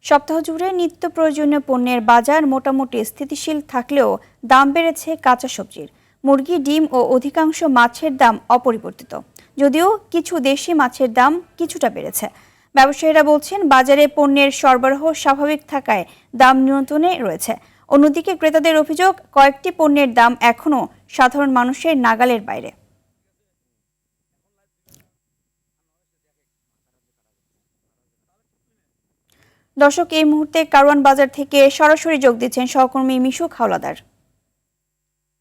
সপ্তাহ জুড়ে নিত্য প্রয়োজনীয় পণ্যের বাজার মোটামুটি স্থিতিশীল থাকলেও দাম বেড়েছে কাঁচা সবজির। মুরগি, ডিম ও অধিকাংশ মাছের দাম অপরিবর্তিত, যদিও কিছু দেশি মাছের দাম কিছুটা বেড়েছে। ব্যবসায়ীরা বলছেন, বাজারে পণ্যের সরবরাহ স্বাভাবিক থাকায় দাম নিয়ন্ত্রণে রয়েছে। অন্যদিকে ক্রেতাদের অভিযোগ, কয়েকটি পণ্যের দাম এখনও সাধারণ মানুষের নাগালের বাইরে। দর্শক, এই মুহূর্তে কারওয়ান বাজার থেকে সরাসরি যোগ দিচ্ছেন সহকর্মী মিশুক হাওলাদার।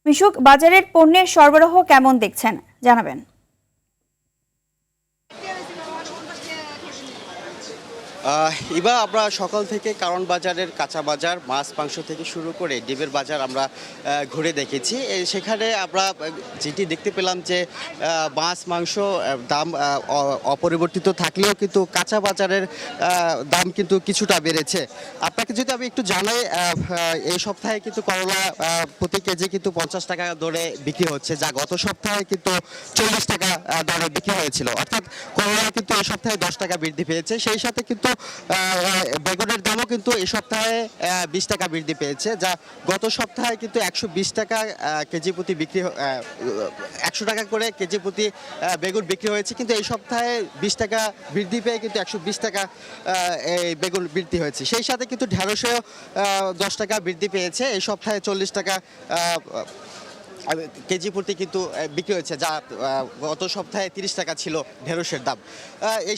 মিশুক, বাজারের পণ্যের সরবরাহ কেমন দেখছেন জানাবেন। এবার আমরা সকাল থেকে কারওয়ান বাজারের কাঁচা বাজার, মাছ মাংস থেকে শুরু করে ডিমের বাজার আমরা ঘুরে দেখেছি। সেখানে আমরা যেটি দেখতে পেলাম যে মাছ মাংস দাম অপরিবর্তিত থাকলেও কিন্তু কাঁচা বাজারের দাম কিন্তু কিছুটা বেড়েছে। আপনাকে যদি আমি একটু জানাই, এই সপ্তাহে কিন্তু করলা প্রতি কেজি কিন্তু 50 টাকা দরে বিক্রি হচ্ছে, যা গত সপ্তাহে কিন্তু 40 টাকা দরে বিক্রি হয়েছিল। অর্থাৎ করলা কিন্তু এই সপ্তাহে 10 টাকা বৃদ্ধি পেয়েছে। সেই সাথে কিন্তু বেগুনের দামও কিন্তু এই সপ্তাহে 20 টাকা বৃদ্ধি পেয়েছে, যা গত সপ্তাহে কিন্তু 120 টাকা কেজি প্রতি বিক্রি 100 টাকা করে কেজি প্রতি বেগুন বিক্রি হয়েছে, কিন্তু এই সপ্তাহে 20 টাকা বৃদ্ধি পেয়ে কিন্তু 120 টাকা এই বেগুন বৃদ্ধি হয়েছে। সেই সাথে কিন্তু ঢেঁড়সেও 10 টাকা বৃদ্ধি পেয়েছে, এই সপ্তাহে 40 টাকা কেজি প্রতি কিন্তু বিক্রি হয়েছে, যা গত সপ্তাহে 30 টাকা ছিল ঢেঁড়সের দাম।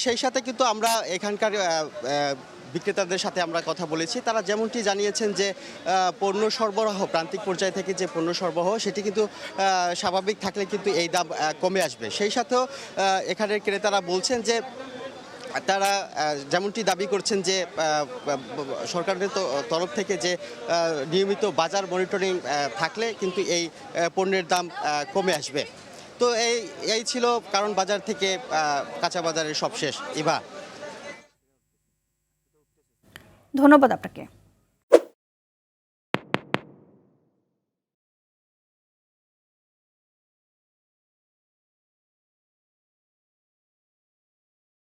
সেই সাথে কিন্তু আমরা এখানকার বিক্রেতাদের সাথে আমরা কথা বলেছি। তারা যেমনটি জানিয়েছেন যে পণ্য সরবরাহ, প্রান্তিক পর্যায় থেকে যে পণ্য সরবরাহ সেটি কিন্তু স্বাভাবিক থাকলে কিন্তু এই দাম কমে আসবে। সেই সাথেও এখানের ক্রেতারা বলছেন যে তারা যেমনটি দাবি করছেন যে সরকারের তরফ থেকে যে নিয়মিত বাজার মনিটরিং থাকলে কিন্তু এই পণ্যের দাম কমে আসবে। তো এই ছিল কারওয়ান বাজার থেকে কাঁচা বাজারের সবশেষ। ইভা, ধন্যবাদ আপনাকে।